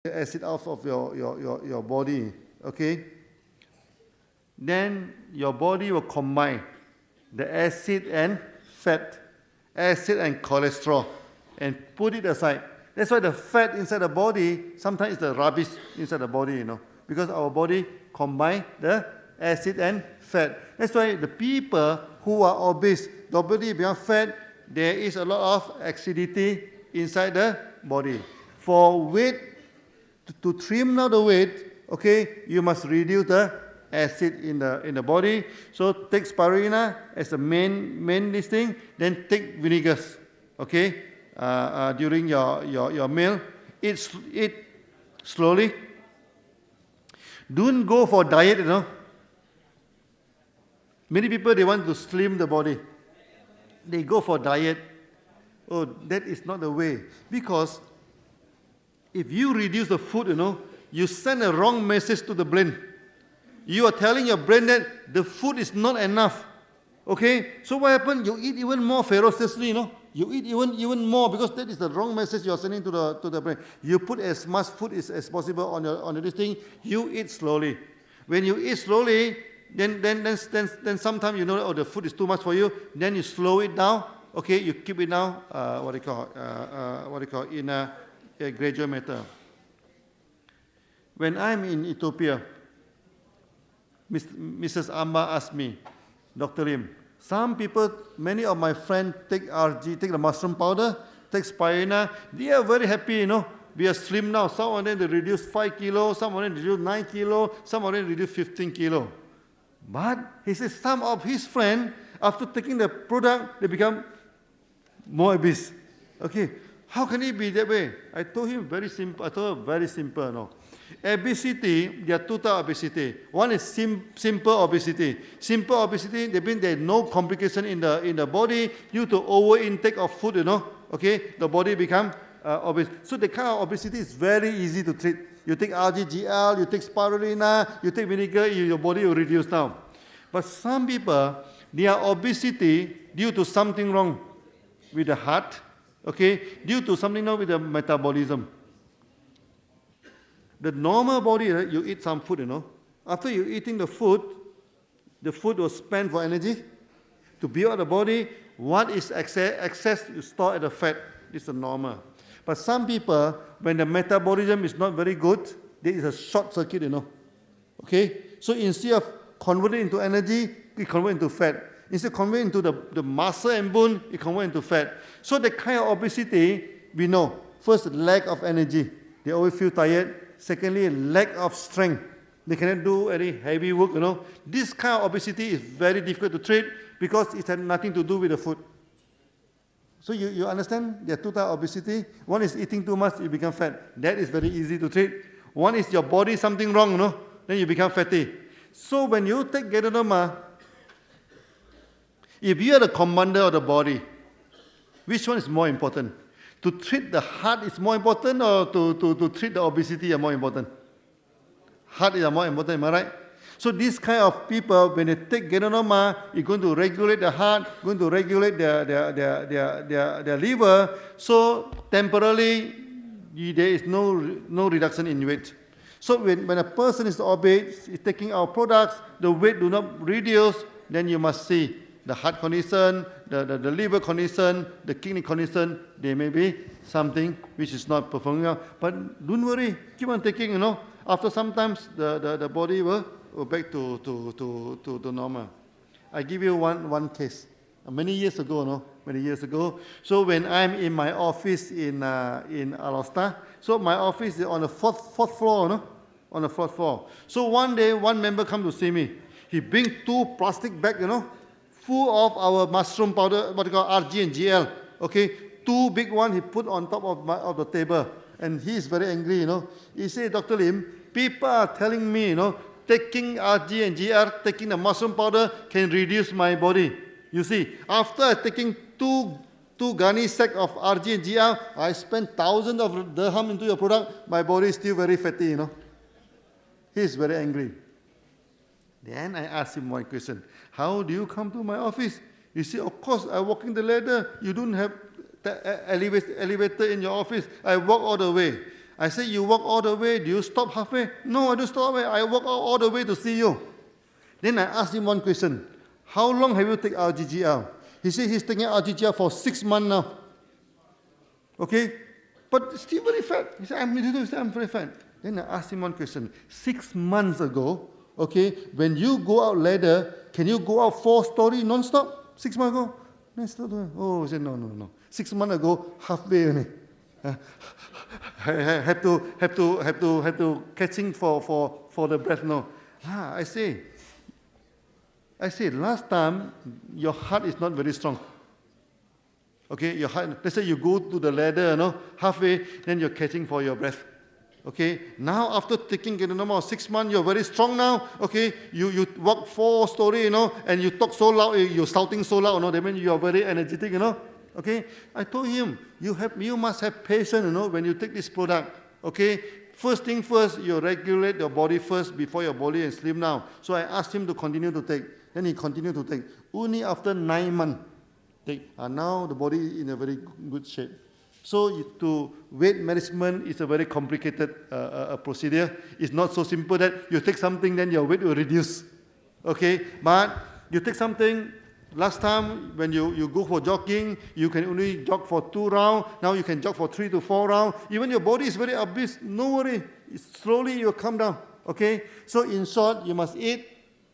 the acid out of your body, okay? Then your body will combine the acid and fat, acid and cholesterol, and put it aside. That's why the fat inside the body, sometimes it's the rubbish inside the body, because our body combine the acid and fat. That's why the people who are obese, the body becomes fat, there is a lot of acidity inside the body. For weight, to trim down the weight, okay, you must reduce the acid in the body. So take spirulina as the main this thing, then take vinegars, okay, during your meal. Eat slowly. Don't go for diet, Many people, they want to slim the body. They go for diet. Oh, that is not the way. Because if you reduce the food, you send a wrong message to the brain. You are telling your brain that the food is not enough. Okay? So what happens? You eat even more ferociously, You eat even more because that is the wrong message you are sending to the brain. You put as much food as possible on this thing. You eat slowly. When you eat slowly, then sometimes the food is too much for you. Then you slow it down. Okay, you keep it down. In a gradual manner. When I'm in Ethiopia, Mrs. Amba asked me, Dr. Lim, many of my friends take RG, take the mushroom powder, take spirulina. They are very happy, We are slim now. Some of them they reduce 5 kilos, some of them reduce 9 kilos, some of them reduce 15 kilos. But he says some of his friends, after taking the product, they become more obese. Okay, how can it be that way? I told him very simple. Obesity, there are two types of obesity. One is simple obesity. Simple obesity, that means there is no complication in the body due to over intake of food, Okay, the body becomes obese. So the kind of obesity is very easy to treat. You take RGGL, you take spirulina, you take vinegar, your body will reduce down. But some people, they are obesity due to something wrong with the heart, okay, due to something wrong with the metabolism. The normal body, you eat some food, After you eating the food was spent for energy to build up the body. What is excess you store at the fat. This is normal. But some people, when the metabolism is not very good, there is a short circuit, Okay? So instead of converting into energy, it converts into fat. Instead of converting into the muscle and bone, it converts into fat. So the kind of obesity, we know. First, lack of energy. They always feel tired. Secondly, lack of strength. They cannot do any heavy work, This kind of obesity is very difficult to treat because it has nothing to do with the food. So you understand? There are two types of obesity. One is eating too much, you become fat. That is very easy to treat. One is your body something wrong, Then you become fatty. So when you take Ganoderma, if you are the commander of the body, which one is more important? To treat the heart is more important or to treat the obesity is more important? Heart is more important, am I right? So this kind of people, when they take Ganoderma, it's going to regulate the heart, going to regulate their liver. So temporarily, there is no reduction in weight. So when a person is obese, is taking our products, the weight do not reduce, then you must see the heart condition, the liver condition, the kidney condition, there may be something which is not performing well. But don't worry, keep on taking, After sometimes the body will back to normal. I give you one case. Many years ago. So when I'm in my office in Alosta, so my office is on the fourth floor, On the fourth floor. So one day, one member come to see me. He bring 2 plastic bags, full of our mushroom powder, what you call RG and GL. Okay, 2 big ones he put on top of the table. And he is very angry, He said, Dr. Lim, people are telling me, taking RG and GL, taking the mushroom powder can reduce my body. You see, after taking two garnish sack of RG and GL, I spent thousands of dirham into your product. My body is still very fatty, He is very angry. Then I asked him one question. How do you come to my office? He said, of course, I walking the ladder. You don't have the elevator in your office. I walk all the way. I say, you walk all the way, do you stop halfway? No, I don't stop halfway. I walk all the way to see you. Then I asked him one question. How long have you taken RGGL? He said he's taking RGGL for 6 months now. Okay? But still very fat. He said, I'm very fat. Then I asked him one question. 6 months ago, okay, when you go out ladder, can you go out 4 stories non-stop? 6 months ago? No, still doing. Oh, he said, no. 6 months ago, halfway only. Have to catching for the breath now. I say, last time your heart is not very strong. Okay, your heart. Let's say you go to the ladder, halfway, then you're catching for your breath. Okay, now after taking Gedanoma 6 months, you're very strong now. Okay, you walk 4 stories, and you talk so loud, you're shouting so loud, that means you are very energetic, Okay, I told him, you must have patience, when you take this product. Okay, first thing first, you regulate your body first before your body is slim down. So I asked him to continue to take. Then he continued to take. Only after 9 months, take. And now the body is in a very good shape. So to weight management is a very complicated procedure. It's not so simple that you take something, then your weight will reduce. Okay, but you take something. Last time, when you go for jogging, you can only jog for 2 rounds. Now you can jog for 3 to 4 rounds. Even your body is very obese. No worry. Slowly you'll come down. Okay? So in short, you must eat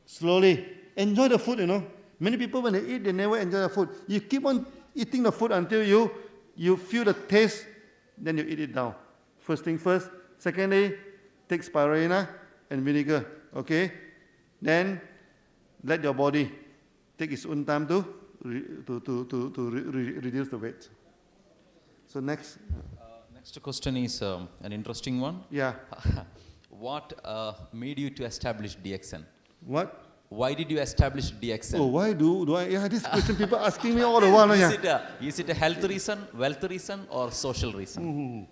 slowly. Enjoy the food, Many people, when they eat, they never enjoy the food. You keep on eating the food until you feel the taste, then you eat it down. First thing first. Secondly, take spirulina and vinegar. Okay? Then let your body take its own time to reduce the weight. So next. Next question is an interesting one. Yeah. What made you to establish DXN? What? Why did you establish DXN? Oh, why do I? Yeah, this question people asking me all the while. Is it a health reason, wealth reason, or social reason?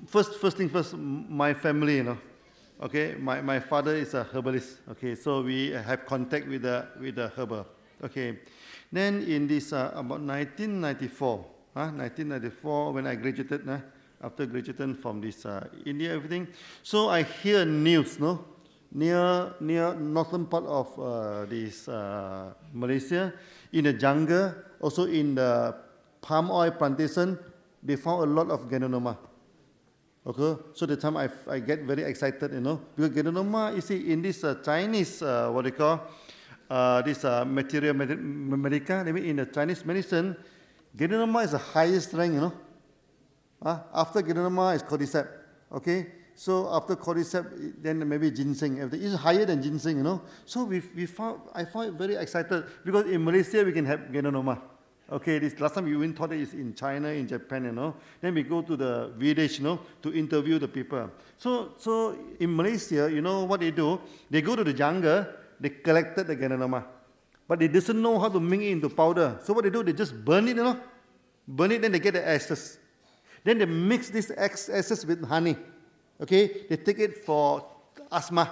First thing first, my family, Okay, my father is a herbalist. Okay, so we have contact with the herbal. Okay, then in this about 1994. 1994, when I graduated, after graduating from this India, everything. So I hear news, near northern part of this Malaysia, in the jungle, also in the palm oil plantation, they found a lot of Gedanoma. Okay, so the time I get very excited, because Gedanoma, you see, in this Chinese, what they call, this materia medica, I mean, in the Chinese medicine, Gedanoma is the highest rank, After Gedanoma is cordyceps, okay? So after cordyceps, then maybe ginseng. Everything is higher than ginseng, So I found it very excited because in Malaysia we can have Gedanoma. Okay, this last time we even thought it is in China, in Japan, Then we go to the village, to interview the people. So in Malaysia, what they do? They go to the jungle, they collected the Gedanoma. But they doesn't know how to make it into powder. So what they do, they just burn it, Burn it, then they get the ashes. Then they mix this ashes with honey. Okay, they take it for asthma.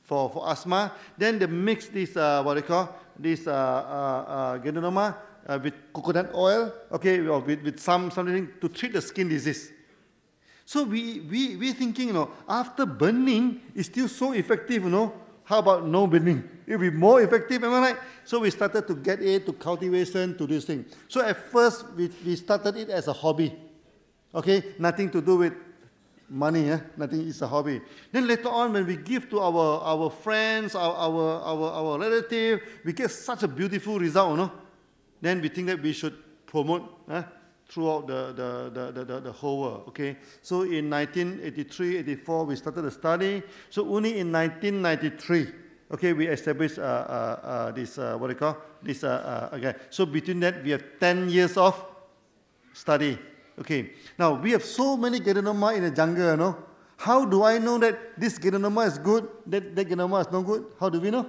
For asthma, then they mix this, what they call, this Gedanoma with coconut oil, okay, or with something to treat the skin disease. So we thinking, after burning, it's still so effective, How about no burning? It will be more effective, am I right? So we started to get it to cultivation, to this thing. So at first, we started it as a hobby. Okay, nothing to do with money, nothing, it's a hobby. Then later on, when we give to our friends, our relatives, we get such a beautiful result, Then we think that we should promote throughout the whole world, okay? So in 1983, 84, we started the study. So only in 1993, okay, we established this, what do you call, this, okay. So between that, we have 10 years of study, okay. Now, we have so many Gedanoma in the jungle, How do I know that this Gedanoma is good, that Gedanoma is not good? How do we know?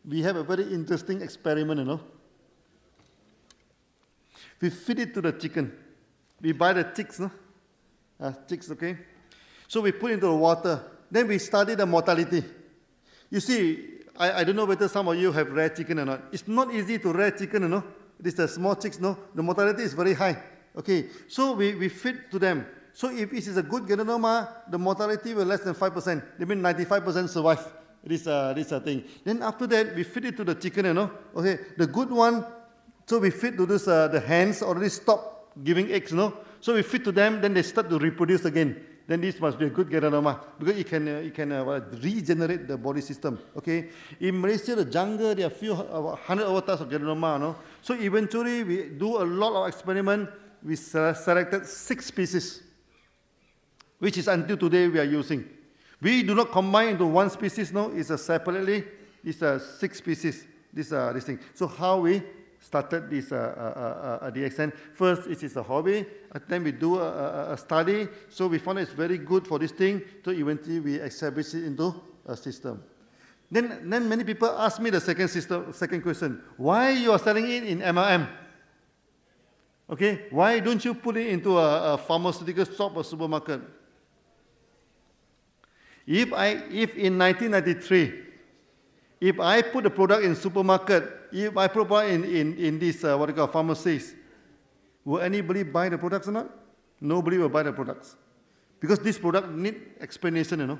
We have a very interesting experiment, We feed it to the chicken. We buy the chicks, chicks, okay? So we put into the water. Then we study the mortality. You see, I don't know whether some of you have rare chicken or not. It's not easy to rear chicken, you know. It is the small chicks, no. The mortality is very high. Okay, so we feed to them. So if it is a good granuloma, the mortality will less than 5%. That means 95% survive. This a thing. Then after that, we feed it to the chicken, you know. Okay, the good one, so we feed to this, the hens already stop giving eggs, you know. So we feed to them, then they start to reproduce again. Then this must be a good granuloma because it can regenerate the body system. Okay, in Malaysia, the jungle, there are few 100 over types of granuloma, no. So eventually, we do a lot of experiment. We selected 6 species, which is until today we are using. We do not combine into one species, no. It's separately. It's 6 species. This thing. So how we started this DXN? First, it is a hobby. Then we do a study. So we found it's very good for this thing. So eventually we establish it into a system. Then many people ask me the second question: why you are selling it in MLM? Okay, why don't you put it into a pharmaceutical shop or supermarket? If in 1993, if I put the product in supermarket, if I put it in this pharmacies, will anybody buy the products or not? Nobody will buy the products, because this product need explanation, you know.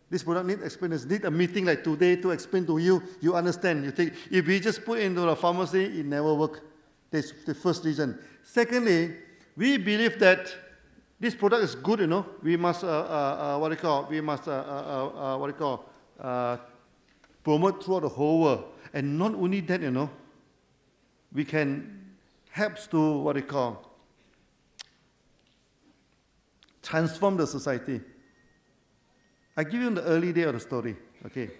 This product need explanation. Need a meeting like today to explain to you. You understand? You think if we just put it into a pharmacy, it never work. That's the first reason. Secondly, we believe that this product is good, you know. We must promote throughout the whole world. And not only that, you know, we can help to transform the society. I give you the early day of the story. Okay.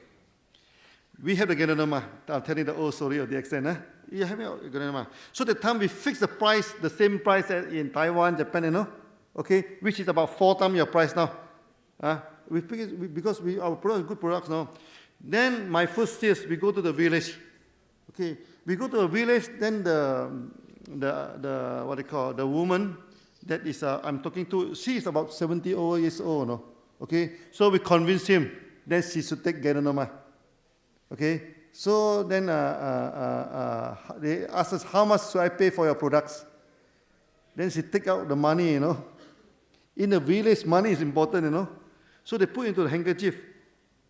We have the granuloma. I'm telling the old story of the extent. You have a granuloma. So the time we fix the price, the same price as in Taiwan, Japan, you know, okay, which is about 4 times your price now. We fix it because our product is good products now. Then my first sales, we go to the village. Okay, we go to a village. Then the woman that is I'm talking to, she is about 70 years old, no? Okay, so we convince him that she should take granuloma. Okay, so then they ask us, how much should I pay for your products? Then she take out the money, you know. In the village, money is important, you know. So they put into the handkerchief.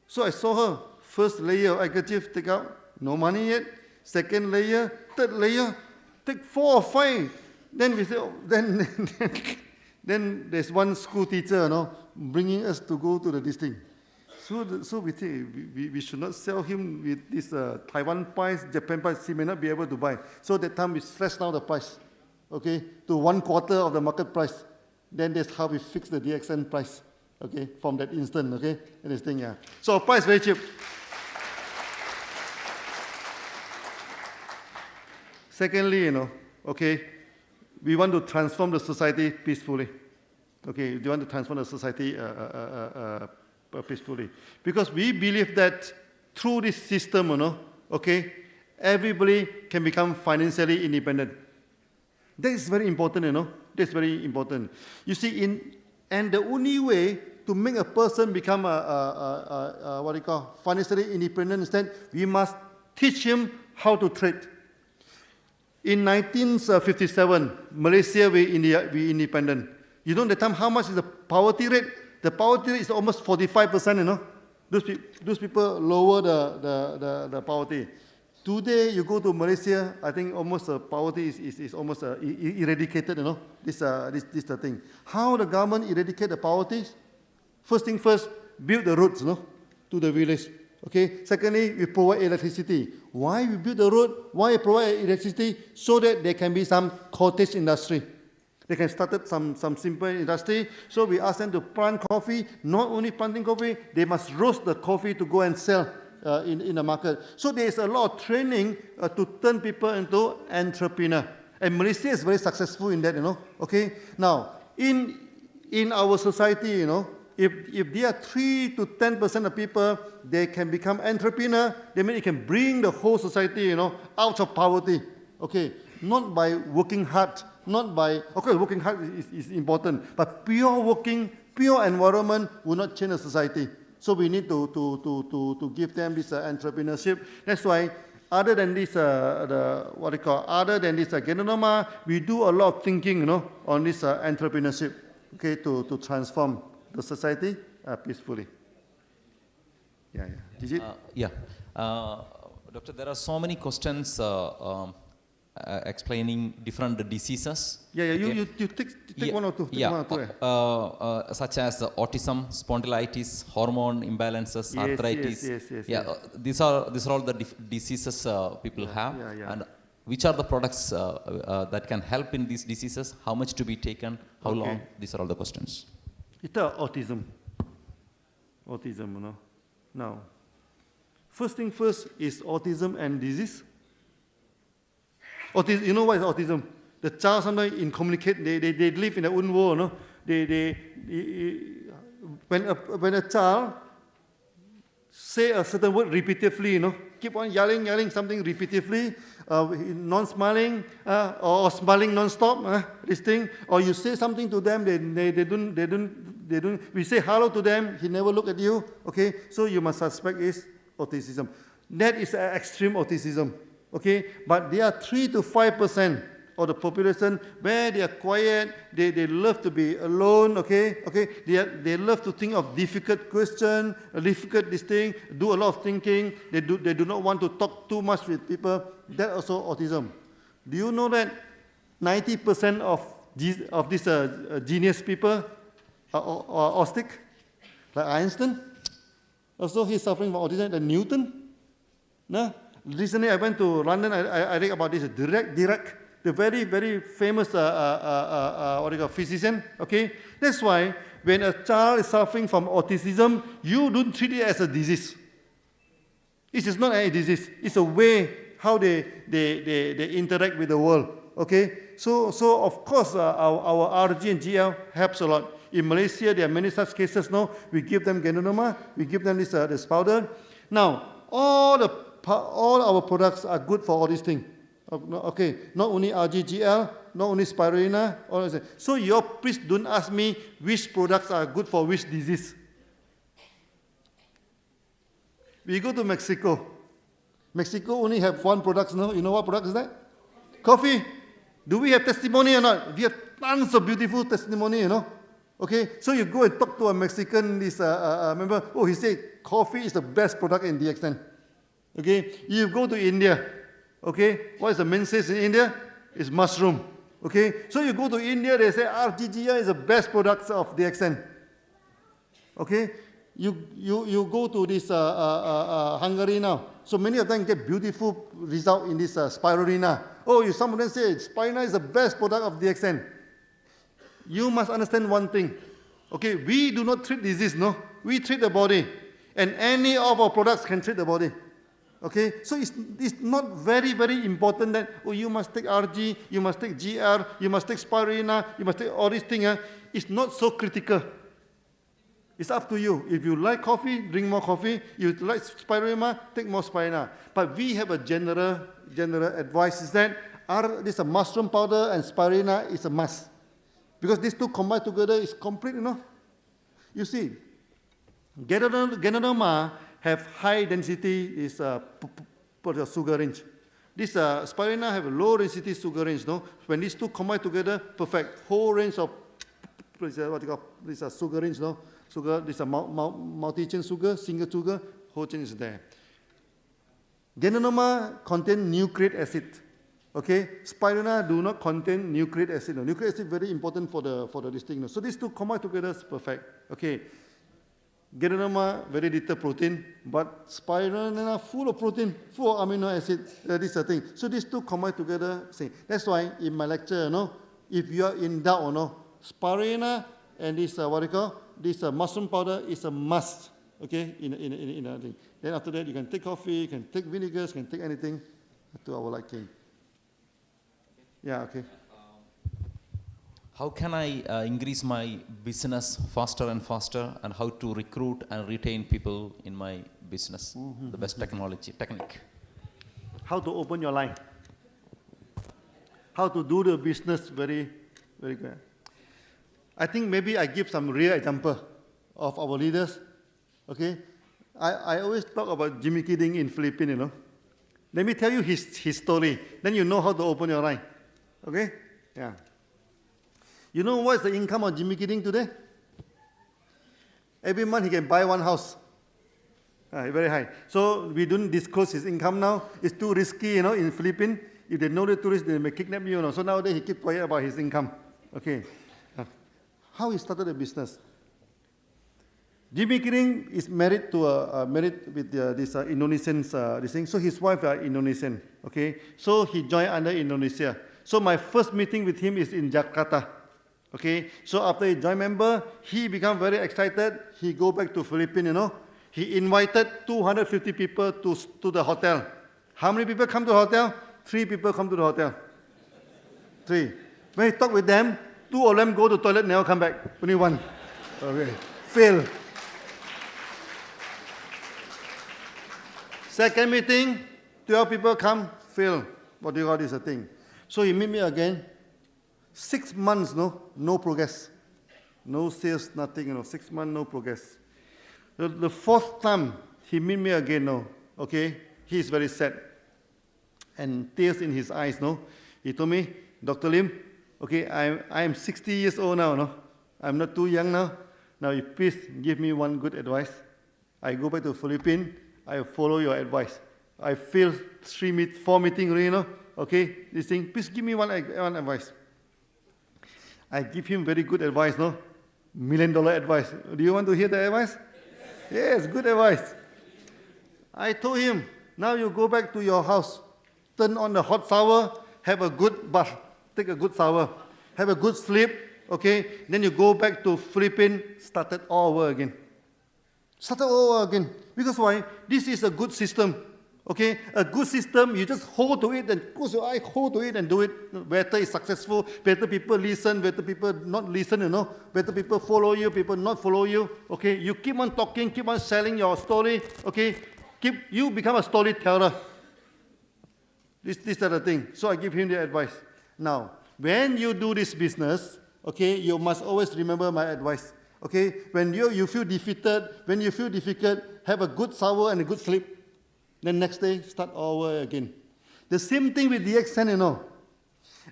So I saw her, first layer of handkerchief, take out, no money yet. Second layer, third layer, take 4 or 5. Then we say, then there's one school teacher, you know, bringing us to go to this thing. So we think we should not sell him with this Taiwan price, Japan price. He may not be able to buy. So that time we slashed down the price, okay, to 1/4 of the market price. Then that's how we fix the DXN price, okay, from that instant, okay, and this thing, yeah. So our price very cheap. Secondly, you know, okay, we want to transform the society peacefully. Okay, we want to transform the society peacefully. Because we believe that through this system, you know, okay, everybody can become financially independent. That is very important, you know. That's very important. You see, and the only way to make a person become financially independent is that we must teach him how to trade. In 1957, Malaysia we independent. You know the time how much is the poverty rate? The poverty rate is almost 45%, you know. Those people lower the poverty. Today, you go to Malaysia, I think almost poverty is almost eradicated, you know, this the thing. How the government eradicate the poverty? First thing first, build the roads, you know, to the village. Okay. Secondly, we provide electricity. Why we build the road? Why we provide electricity? So that there can be some cottage industry. They can start some simple industry. So we ask them to plant coffee. Not only planting coffee, they must roast the coffee to go and sell in the market. So there is a lot of training to turn people into entrepreneur. And Malaysia is very successful in that, you know. Okay. Now, in our society, you know, if there are 3 to 10% of people, they can become entrepreneur. They mean it can bring the whole society, you know, out of poverty. Okay. Not by working hard. Not by, okay, working hard is important, but pure working, pure environment will not change the society. So we need to give them this entrepreneurship. That's why, other than this, other than this Genonoma, we do a lot of thinking, on this entrepreneurship, okay, to transform the society peacefully. Yeah. Did you? Doctor, there are so many questions explaining different diseases. You take one or two. Such as autism, spondylitis, hormone imbalances, arthritis. Yes. These are all the diseases people have. And which are the products that can help in these diseases? How much to be taken? How long? These are all the questions. It's autism. Autism, Now, first thing first is autism and disease. You know what is autism? The child sometimes communicate. They live in their own world. No? When a child say a certain word repeatedly, keep on yelling something repeatedly, non-smiling or smiling non-stop, this thing, or you say something to them, they don't. We say hello to them, he never look at you. Okay, so you must suspect is autism. That is extreme autism. Okay, but there are 3 to 5% of the population where they are quiet, they love to be alone, okay, they love to think of difficult question, difficult this thing, do a lot of thinking, they do not want to talk too much with people. That also autism. Do you know that 90% of these genius people are autistic? Like Einstein, also he's suffering from autism. The Newton, no? Recently, I went to London. I read about this Dirac, the very, very famous physician. Okay, that's why when a child is suffering from autism, you don't treat it as a disease. It is not a disease. It's a way how they interact with the world. Okay, so of course our RG and GL helps a lot. In Malaysia, there are many such cases. Now we give them Genonoma, we give them this powder. Now all our products are good for all these things. Okay, not only RGGL, not only spirulina, all this. So please don't ask me which products are good for which disease. We go to Mexico. Mexico only have one product, no? You know what product is that? Coffee. Do we have testimony or not? We have tons of beautiful testimony, Okay, so you go and talk to a Mexican member. Oh, he said coffee is the best product in DXN. Okay, you go to India. Okay, what is the mainstay in India? It's mushroom. Okay, so you go to India, they say RGGI is the best product of DXN. Okay, you go to this Hungary now. So many of them get beautiful result in this spirulina. Oh, some of them say spirulina is the best product of DXN. You must understand one thing. Okay, we do not treat disease, no? We treat the body. And any of our products can treat the body. Okay, so it's not very, very important that, you must take RG, you must take GR, you must take spirulina, you must take all these things. It's not so critical. It's up to you. If you like coffee, drink more coffee. If you like spirulina, take more spirulina. But we have a general advice is that this mushroom powder and spirulina is a must. Because these two combined together is complete, You see, Genonoma have high density sugar range. This spirulina have a low density sugar range, When these two combine together, perfect. Whole range of sugar range, Sugar, this multi-chain sugar, single sugar, whole chain is there. Genonoma contain nucleic acid. Okay, spirulina do not contain nucleic acid. Nucleic acid very important for this thing. So these two combine together is perfect. Okay. Genonoma, very little protein, but spirulina full of protein, full of amino acid. This is the thing. So these two combine together. That's why in my lecture, if you are in doubt, spirulina and this this mushroom powder is a must. Okay, in a thing. Then after that, you can take coffee, you can take vinegars, you can take anything to our liking. Yeah. Okay. How can I increase my business faster and faster, and how to recruit and retain people in my business? The best technique. How to open your line. How to do the business very, very good. I think maybe I give some real example of our leaders. Okay? I always talk about Jimmy Kidding in Philippines, you know. Let me tell you his story. Then you know how to open your eye. Okay? Yeah. You know what's the income of Jimmy Kidding today? Every month he can buy one house. Very high. So we don't disclose his income now. It's too risky, you know, in Philippines. If they know the tourists, they may kidnap you, you know. So nowadays he keep quiet about his income. Okay. How he started a business? Jimmy Kidding is married to married with this Indonesian this thing. So his wife are Indonesian. Okay. So he joined under Indonesia. So my first meeting with him is in Jakarta. Okay. So after he joined member, he become very excited. He go back to Philippines, you know. He invited 250 people to the hotel. How many people come to the hotel? 3 people come to the hotel. 3. When he talk with them, 2 of them go to the toilet, never come back. Only 1. Okay. Fail. Second meeting, 12 people come, fail. What do you call this a thing? So he meet me again. 6 months, no progress. No sales, nothing, 6 months, no progress. The 4th time he meet me again, okay, he is very sad. And tears in his eyes, He told me, Dr. Lim, okay, I am 60 years old now, I'm not too young now. Now, you please give me one good advice. I go back to the Philippines, I follow your advice. I failed 4 meetings already, okay, this thing, please give me one advice. I give him very good advice, $1 million advice. Do you want to hear the advice? Yes, good advice. I told him, now you go back to your house, turn on the hot shower, have a good bath, take a good shower, have a good sleep, okay? Then you go back to Philippines, start it all over again. Start it all over again. Because why? This is a good system, okay? A good system, you just hold to it and close your eye, hold to it and do it. Better is successful, better people listen, better people not listen, Better people follow you, people not follow you, okay? You keep on talking, keep on selling your story, okay? You become a storyteller. This is the thing. So I give him the advice. Now, when you do this business, okay, you must always remember my advice. Okay? When you feel defeated, when you feel difficult, have a good shower and a good sleep. Then next day, start all over again. The same thing with DXN,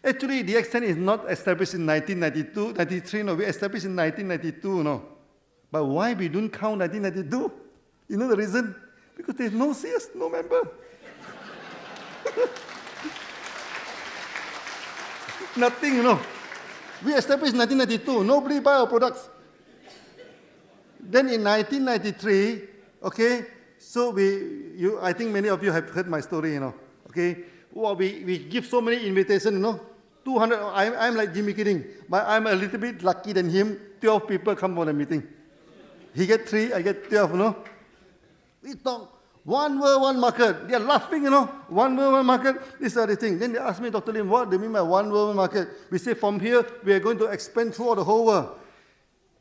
Actually, DXN is not established in 1992, 93, we established in 1992, But why we don't count 1992? You know the reason? Because there's no sales, no member. Nothing, We established in 1992. Nobody buy our products. Then in 1993, okay, so I think many of you have heard my story, Okay, well, we give so many invitations, 200. I'm like Jimmy Kidding, but I'm a little bit lucky than him. 12 people come for the meeting. He get 3, I get 12, We talk. One world, one market. They are laughing, One world, one market. These are the things. Then they ask me, Dr. Lim, what do you mean by one world, one market? We say from here, we are going to expand throughout the whole world.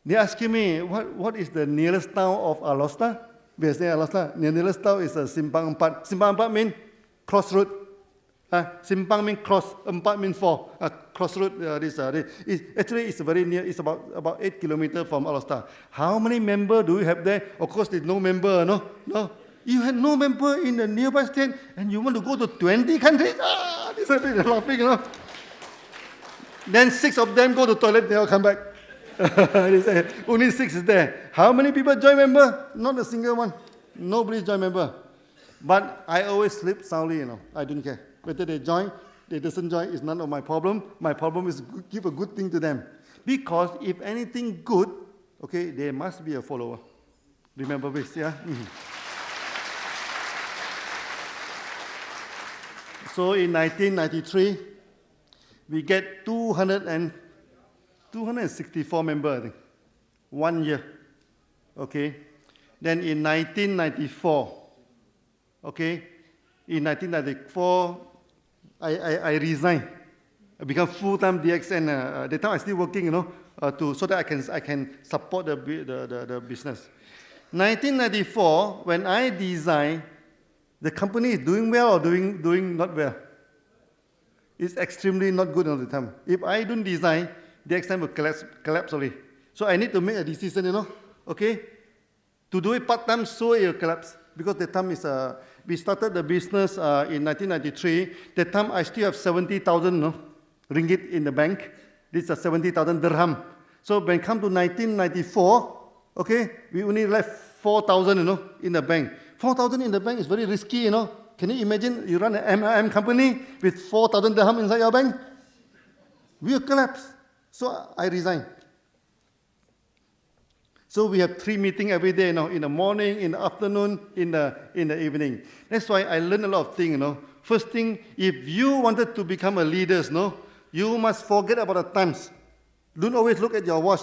They asking me, what is the nearest town of Alosta? We say Alosta. The nearest town is Simpang Empat. Simpang Empat means crossroad. Simpang means cross. Empat means 4. Crossroad. Actually, it's very near. It's about 8 kilometers from Alosta. How many members do you have there? Of course, there's no member, No. You had no member in the nearby state, and you want to go to 20 countries? This is laughing, Then 6 of them go to the toilet, they all come back. They say, only 6 is there. How many people join member? Not a single one. Nobody join member. But I always sleep soundly, I don't care. Whether they join, they doesn't join, is none of my problem. My problem is give a good thing to them. Because if anything good, okay, there must be a follower. Remember this, yeah? Mm-hmm. So in 1993, we get 264 members, I think, 1 year. Okay. Then in 1994, okay, in 1994, I resigned. I become full-time DXN. At the time, I still working, so that I can support the business. 1994, when I designed, the company is doing well or doing not well. It's extremely not good all the time. If I don't design, the extent will collapse already. So I need to make a decision, Okay? To do it part-time, so it will collapse. Because the time is, we started the business in 1993. That time I still have 70,000 ringgit in the bank. This is 70,000 dirham. So when it comes to 1994, okay, we only left 4,000, in the bank. 4,000 in the bank is very risky, Can you imagine you run an MLM company with 4,000 dirham inside your bank? We will collapse. So I resigned. So we have 3 meetings every day, in the morning, in the afternoon, in the evening. That's why I learned a lot of things, First thing, if you wanted to become a leader, you must forget about the times. Don't always look at your watch,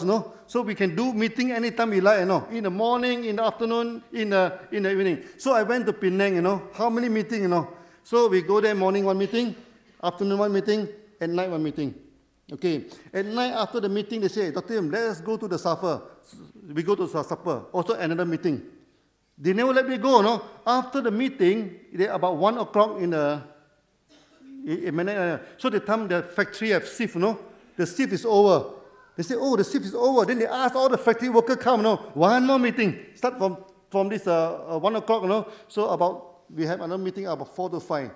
So we can do meeting anytime we like, In the morning, in the afternoon, in the evening. So I went to Penang, How many meetings, So we go there, morning 1 meeting, afternoon 1 meeting, at night 1 meeting. Okay. At night after the meeting, they say, Dr. Lim, let us go to the supper. We go to the supper. Also another meeting. They never let me go, After the meeting, they about 1 o'clock in so the time the factory have shift, The shift is over. They say, the shift is over. Then they ask all the factory workers come, 1 more meeting. Start from this 1 o'clock, So we have another meeting about 4 to 5.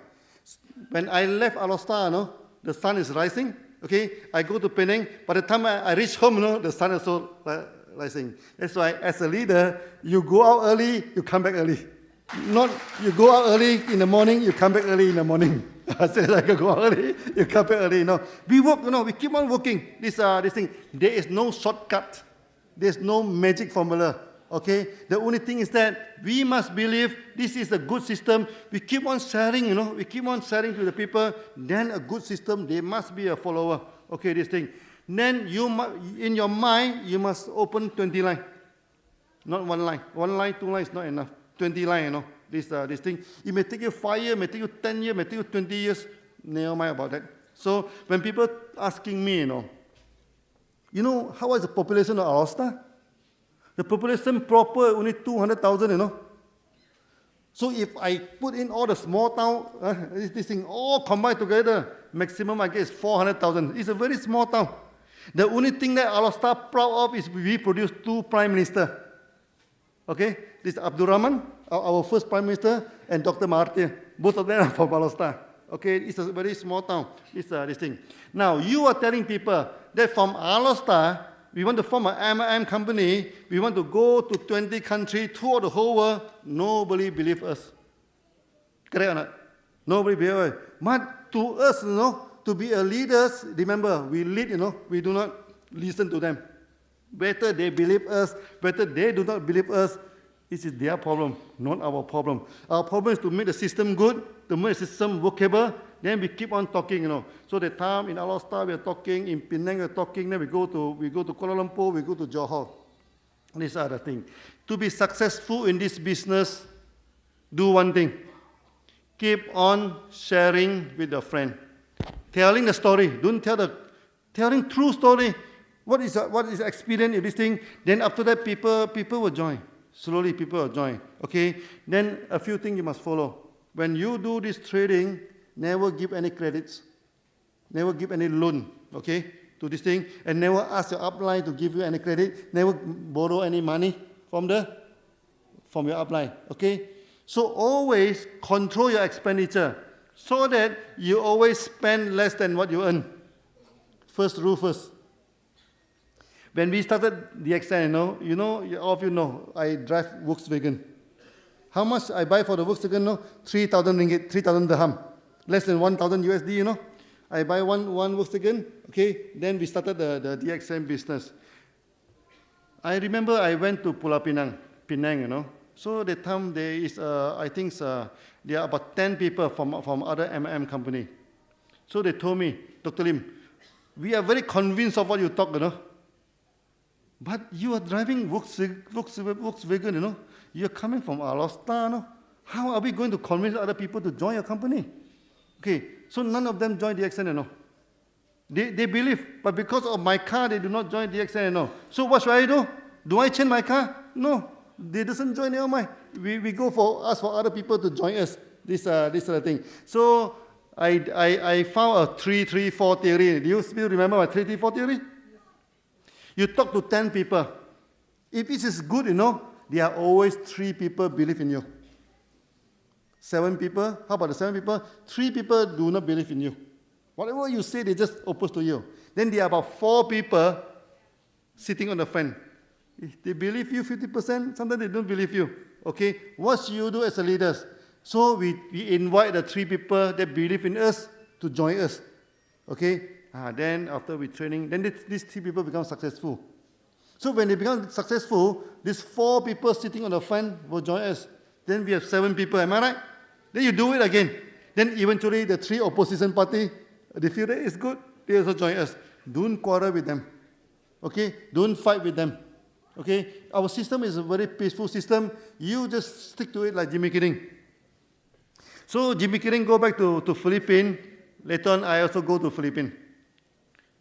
When I left Alostar, the sun is rising. Okay, I go to Penang. By the time I reach home, the sun is also rising. That's why, as a leader, you go out early, you come back early. Not you go out early in the morning, you come back early in the morning. I said I can go out early, you come back early. We work, we keep on working. This thing. There is no shortcut. There's no magic formula. Okay? The only thing is that we must believe this is a good system. We keep on sharing, We keep on sharing to the people. Then a good system, there must be a follower. Okay, this thing. Then in your mind, you must open 20 lines. Not 1 line. 1 line, 2 lines is not enough. 20 lines, This thing. It may take you 5 years, may take you 10 years, may take you 20 years. Never mind about that. So when people asking me, how is the population of Alostar? The population proper only 200,000, So if I put in all the small town, this thing all combined together, maximum I get is 400,000. It's a very small town. The only thing that Alostar proud of is we produce 2 prime ministers. Okay, this is Abdul Rahman, our first prime minister, and Dr. Mahathir. Both of them are from Alostar. Okay, it's a very small town. This thing. Now you are telling people that from Alostar, we want to form an MLM company. We want to go to 20 countries, tour the whole world. Nobody believes us. Correct or not? Nobody believes us. But to us, to be a leaders, remember, we lead, we do not listen to them. Better they believe us, better they do not believe us. This is their problem, not our problem. Our problem is to make the system good, to make the system workable. Then we keep on talking, So the time in Alostar we are talking, in Penang we are talking. Then we go to Kuala Lumpur, we go to Johor. These are the things. To be successful in this business, do one thing. Keep on sharing with your friend, telling the story. Don't telling true story. What is experience in this thing? Then after that, people will join. Slowly, people will join. Okay. Then a few things you must follow. When you do this trading, never give any credits, never give any loan. Okay, to this thing, and never ask your upline to give you any credit. Never borrow any money from your upline. Okay. So always control your expenditure so that you always spend less than what you earn. First rule first. When we started DXN, all of you know, I drive Volkswagen. How much I buy for the Volkswagen? 3,000 ringgit, 3,000 dirham. Less than 1,000 USD, I buy one Volkswagen, okay? Then we started the DXN business. I remember I went to Pulau Penang, So the time there is, I think there are about 10 people from other MLM company. So they told me, Dr. Lim, we are very convinced of what you talk, But you are driving Volkswagen, You are coming from Alostar, How are we going to convince other people to join your company? Okay, so none of them joined DXN, They believe, but because of my car, they do not join DXN, So what should I do? Do I change my car? No, they doesn't join, never mind. We go ask for other people to join us. This sort of thing. So I found a 3-3-4 theory. Do you still remember my 3-3-4 theory? You talk to 10 people. If it is good, there are always 3 people believe in you. 7 people, how about the 7 people? 3 people do not believe in you. Whatever you say, they just oppose to you. Then there are about 4 people sitting on the fence. If they believe you 50%, sometimes they don't believe you. Okay, what should you do as a leader? So we invite the 3 people that believe in us to join us. Okay, then after we training, then these 3 people become successful. So when they become successful, these 4 people sitting on the fence will join us. Then we have 7 people, am I right? Then you do it again. Then eventually the 3 opposition party, they feel that it's good, they also join us. Don't quarrel with them. Okay, don't fight with them. Okay, our system is a very peaceful system. You just stick to it like Jimmy Kidding. So Jimmy Kidding go back to Philippines. Later on, I also go to Philippines.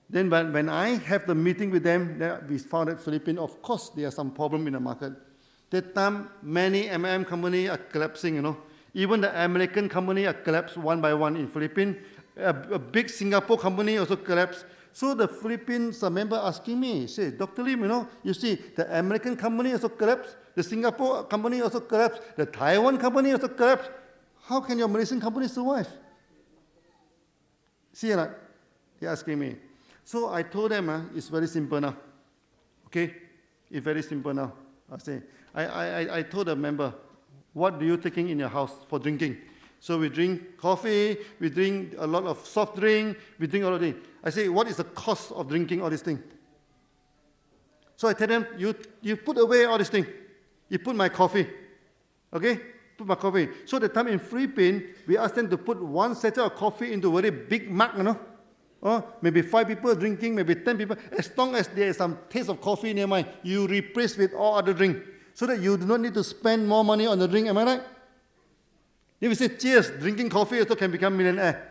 Then when I have the meeting with them, we found that Philippines, of course, there are some problem in the market. That time, many M&M companies are collapsing, you know. Even the American company are collapsed one by one in Philippines. A big Singapore company also collapsed. So the Philippines member asking me, say, Dr. Lim, you know, you see, the American company also collapsed, the Singapore company also collapsed, the Taiwan company also collapsed. How can your Malaysian company survive? See that? They're asking me. So I told them, it's very simple now. Okay? It's very simple now. I told the member, what do you taking in your house for drinking? So we drink coffee, we drink a lot of soft drink, we drink all of things. I say, what is the cost of drinking all these things? So I tell them, you put away all these things. You put my coffee. Okay? Put my coffee. So the time in Philippines, we ask them to put 1 sachet of coffee into a very big mug, you know. Maybe 5 people drinking, maybe 10 people. As long as there is some taste of coffee nearby, you replace with all other drink. So that you do not need to spend more money on the drink, am I right? If you say, cheers, drinking coffee also can become millionaire.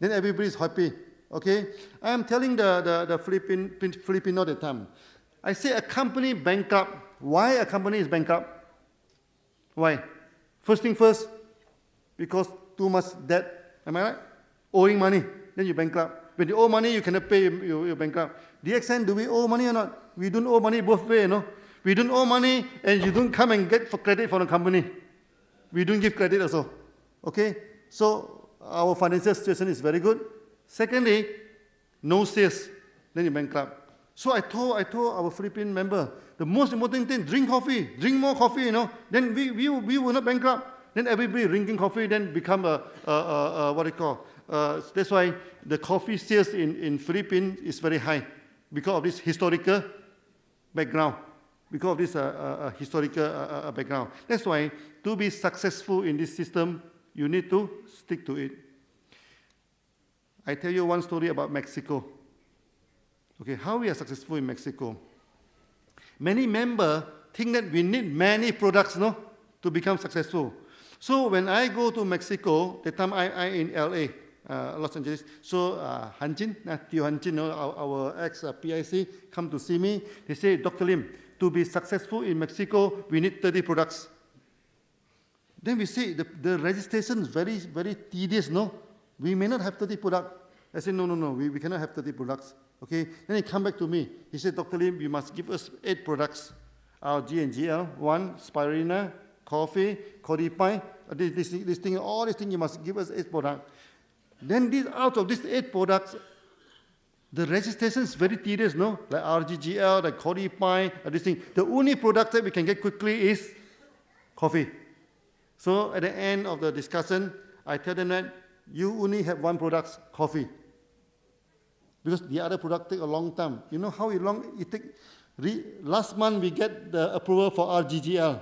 Then everybody is happy, okay? I am telling the Filipino at the time. I say a company bankrupt. Why a company is bankrupt? Why? First thing first, because too much debt, am I right? Owing money, then you bankrupt. When you owe money, you cannot pay, you're bankrupt. DXN, do we owe money or not? We don't owe money both ways, you know? We don't owe money, and you don't come and get for credit from the company. We don't give credit also. Okay? So our financial situation is very good. Secondly, no sales, then you bankrupt. So I told our Philippine member, the most important thing, drink coffee, drink more coffee, you know. Then we will not bankrupt. Then everybody drinking coffee, then become what do you call? That's why the coffee sales in Philippines is very high because of this historical background. Because of this historical background. That's why to be successful in this system, you need to stick to it. I tell you one story about Mexico. Okay, how we are successful in Mexico. Many members think that we need many products, no, to become successful. So when I go to Mexico, the time I in LA, Los Angeles, so Hanjin, Tio Hanjin, our ex-PIC, come to see me. They say, Dr. Lim, to be successful in Mexico, we need 30 products. Then we say, the registration is very, very tedious, no? We may not have 30 products. I said, no, we cannot have 30 products. Okay? Then he come back to me. He said, Dr. Lim, you must give us 8 products. Our G and GL, 1, Spirina, coffee, Codipai, this thing, all these things, you must give us 8 products. Then out of these 8 products, the registration is very tedious, no? Like RGGL, like Codipai, this thing. The only product that we can get quickly is coffee. So at the end of the discussion, I tell them that you only have 1 product, coffee. Because the other product take a long time. You know how long it take? Last month we get the approval for RGGL.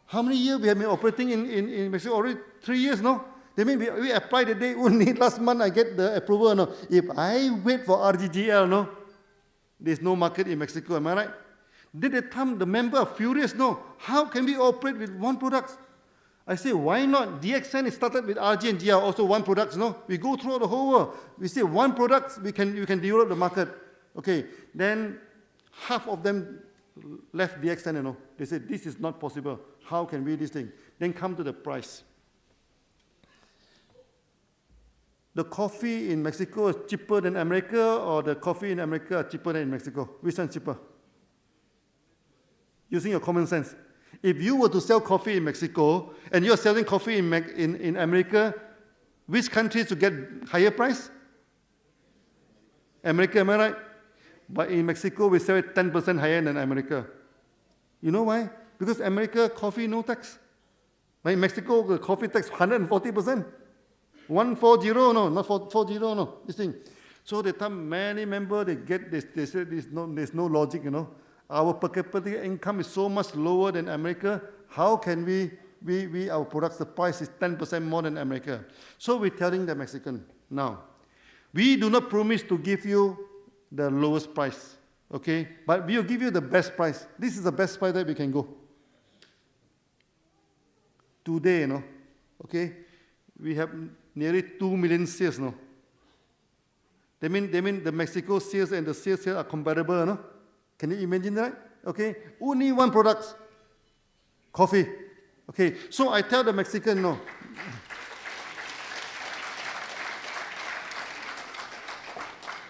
How many years we have been operating in Mexico? Already 3 years, no? That means we applied the day only last month I get the approval, no? If I wait for RGGL, no? There's no market in Mexico, am I right? Then the time the member are furious, no? How can we operate with 1 product? I say, why not? DXN is started with RG and GR, also 1 product, no? We go through the whole world. We say 1 product, we can develop the market. Okay, then half of them left DXN, you know. They said, this is not possible. How can we do this thing? Then come to the price. The coffee in Mexico is cheaper than America, or the coffee in America is cheaper than in Mexico? Which one is cheaper? using your common sense. If you were to sell coffee in Mexico and you're selling coffee in America, which countries to get higher price? America, am I right? But in Mexico, we sell it 10% higher than America. You know why? Because America, coffee, no tax. But in Mexico, the coffee tax 140%. 140, no, not 40, no, this thing. So the time many members, they say there's no logic, you know. Our per capita income is so much lower than America. How can our products, the price is 10% more than America. So we're telling the Mexican, now, we do not promise to give you the lowest price, okay? But we'll give you the best price. This is the best price that we can go. Today, you know, okay, we have nearly 2 million sales, no? They mean the Mexico sales and the sales here are comparable, no? Can you imagine that? Okay, only one product, coffee. Okay, so I tell the Mexican, no.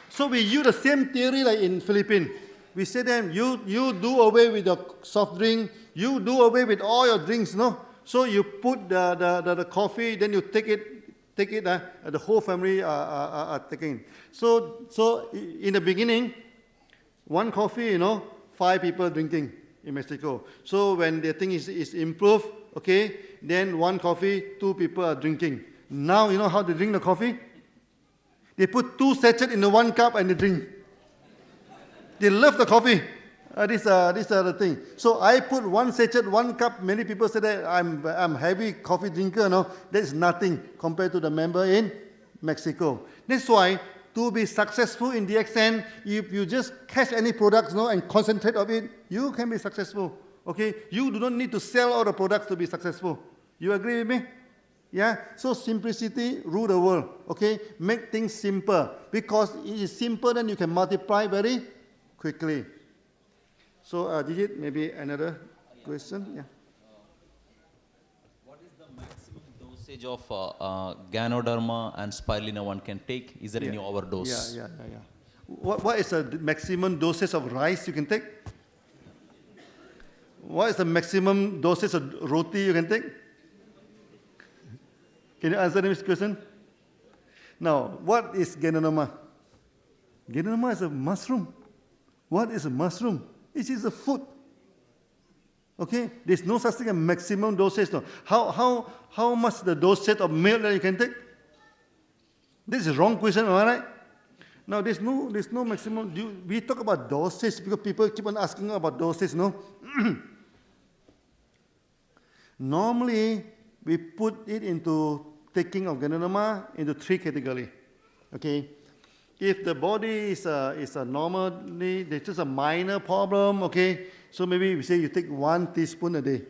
So we use the same theory like in Philippines. We say them, you do away with your soft drink, you do away with all your drinks, no? So you put the coffee, then you take it, the whole family are taking. So in the beginning, one coffee, you know, 5 people drinking in Mexico. So when the thing is improved, okay, then one coffee, 2 people are drinking. Now you know how they drink the coffee? They put 2 sachets in the 1 cup and they drink. They love the coffee. These are the thing. So I put 1 sachet, 1 cup. Many people say that I'm heavy coffee drinker. No, that's nothing compared to the member in Mexico. That's why to be successful in DXN, if you just catch any products, no, and concentrate on it, you can be successful. Okay, you do not need to sell all the products to be successful. You agree with me? Yeah. So simplicity rule the world. Okay, make things simple because it is simple. Then you can multiply very quickly. So, Digit, maybe another question? Yeah. What is the maximum dosage of Ganoderma and Spirulina one can take? Is there any overdose? Yeah. What is the maximum dosage of rice you can take? What is the maximum dosage of roti you can take? Can you answer this question? Now, what is Ganoderma? Ganoderma is a mushroom. What is a mushroom? It is a food. Okay? There's no such thing as maximum dosage. No. How much the dosage of milk that you can take? This is a wrong question, am I right? Now, there's no maximum. We talk about dosage because people keep on asking about dosage, no? Normally, we put it into taking of Ganoderma into 3 categories. Okay? If the body is a normally, there's just a minor problem, okay? So maybe we say you take 1 teaspoon a day.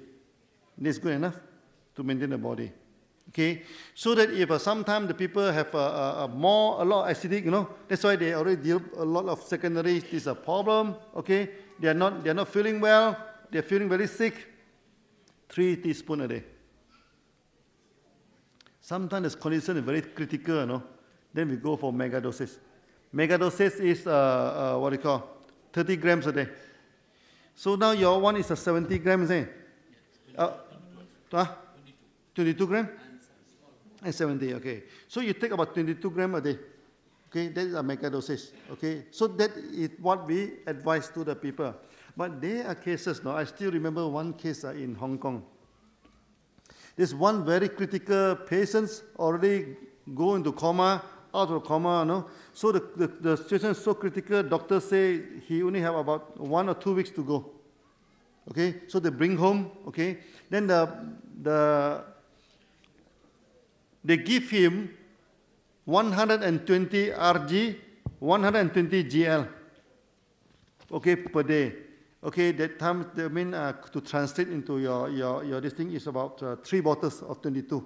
That's good enough to maintain the body, okay? So that if sometimes the people have a lot acidic, you know, that's why they already deal a lot of secondary. This is a problem, okay? They're not feeling well. They're feeling very sick. 3 teaspoons a day. Sometimes the condition is very critical, you know. Then we go for mega doses. Mega doses is what you call 30 grams a day. So now your one is a 70 grams, eh? 22 grams? And 70, okay. So you take about 22 grams a day. Okay, that is a mega dosage. Okay, so that is what we advise to the people. But there are cases, no? I still remember one case in Hong Kong. There's one very critical patient already go into coma, out of coma, no? So the situation is so critical, doctors say he only have about 1 or 2 weeks to go. Okay, so they bring home, okay? Then they give him 120 rg, 120 gl, okay, per day. Okay, that time, I mean, to translate into your this thing is about 3 bottles of 22.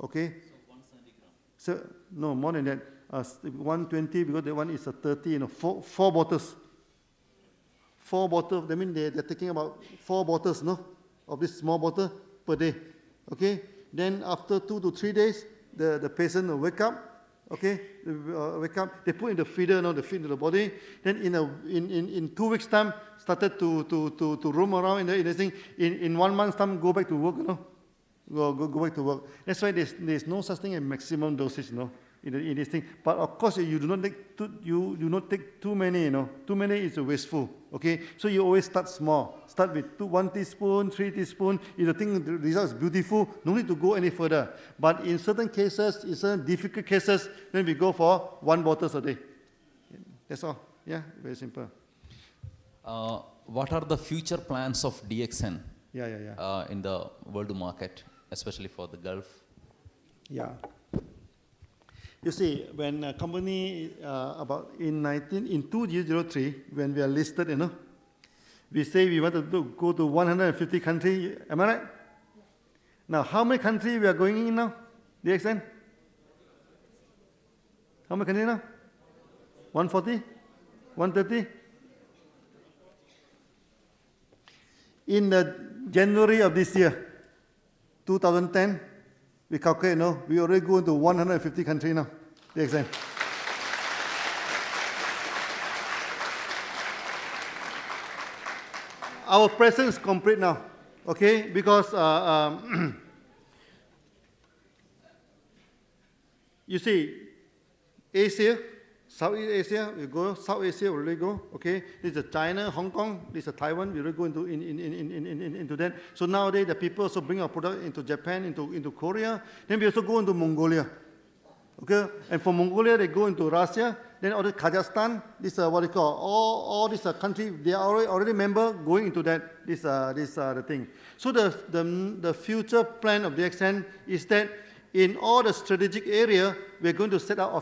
Okay? So, no, more than that. 120 because the one is a 30, you know, 4 bottles. 4 bottles, that means they're taking about 4 bottles, no? Of this small bottle per day. Okay? Then after 2 to 3 days, the patient will wake up Okay, wake up. They put in the feeder, they feed into the body. Then in 2 weeks' time, started to roam around in the thing. In 1 month's time, go back to work, Go back to work. That's why there's no such thing as maximum dosage, in this thing. But of course, you do not take too many, Too many is wasteful. Okay, so you always start small. Start with 1 teaspoon, 3 teaspoon. If the result is beautiful, no need to go any further. But in certain cases, in certain difficult cases, then we go for 1 bottle a day. That's all. Yeah, very simple. What are the future plans of DXN? Yeah. In the world market, especially for the Gulf? Yeah. You see, when a company in 2003, when we are listed, we say we want to go to 150 countries. Am I right? Now, how many countries we are going in now? DXN? How many countries now? 140? 130? In January of this year, 2010, we calculate, we already go into 150 countries now, the exam. Our presence is complete now, okay? Because, you see, Asia, Southeast Asia, we go. South Asia, we already go. Okay, this is China, Hong Kong. This is Taiwan. We already go into that. So nowadays, the people also bring our product into Japan, into Korea. Then we also go into Mongolia. Okay, and from Mongolia they go into Russia. Then all the Kazakhstan. This what they call all these countries. They are already member going into that. The thing. So the future plan of the DXN is that in all the strategic area we are going to set up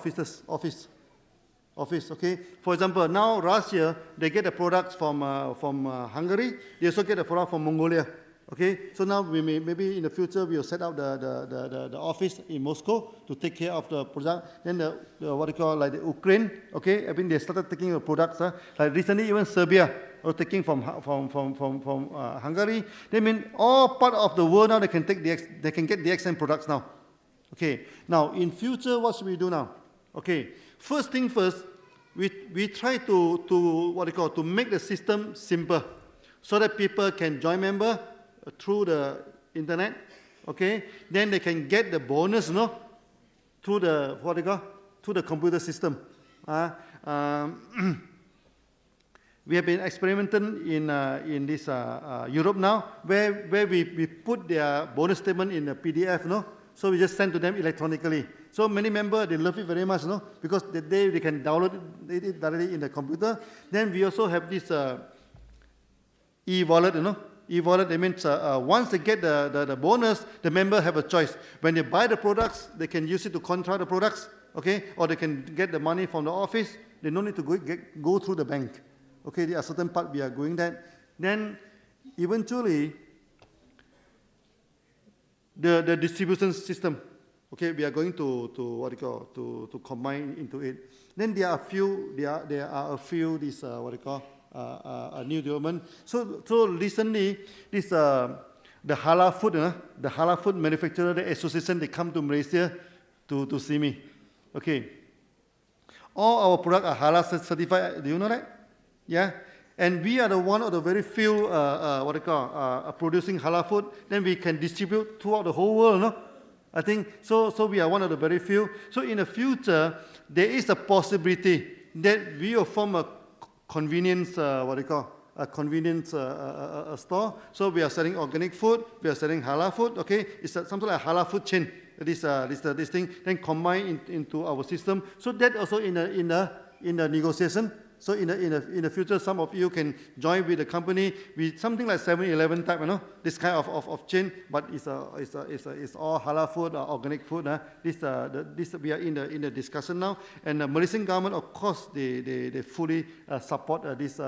office, okay? For example, now Russia, they get the products from Hungary. They also get the product from Mongolia, okay? So now maybe in the future we will set up the office in Moscow to take care of the product. Then what they call like the Ukraine, okay? I mean they started taking the products. Like recently, even Serbia was taking from Hungary. They mean all part of the world now they can get the DXN products now, okay? Now in future, what should we do now? Okay. First thing first, we try to make the system simple so that people can join member through the internet, okay? Then they can get the bonus, through the computer system. We have been experimenting in this Europe now, where we put their bonus statement in a PDF, So we just send to them electronically. So many members, they love it very much, because they can download it directly in the computer. Then we also have this e-wallet, E-wallet, that means once they get the bonus, the member have a choice. When they buy the products, they can use it to contract the products, okay? Or they can get the money from the office. They don't need to go through the bank. Okay, there are certain part we are going that. Then eventually, the distribution system, okay, we are going to combine into it. Then there are a few this a new development. So recently this the halal food manufacturer, the association, they come to Malaysia to see me. Okay, all our products are halal certified. Do you know that? Yeah. And we are the one of the very few producing halal food. Then we can distribute throughout the whole world, I think so. We are one of the very few. So in the future, there is a possibility that we will form a convenience store. So we are selling organic food. We are selling halal food. Okay, it's something like a halal food chain. This thing then combine into our system. So that also in the negotiation. So in the future, some of you can join with the company with something like 7-Eleven type, this kind of chain, but it's all halal food, organic food. This we are in the discussion now, and the Malaysian government, of course, they fully support this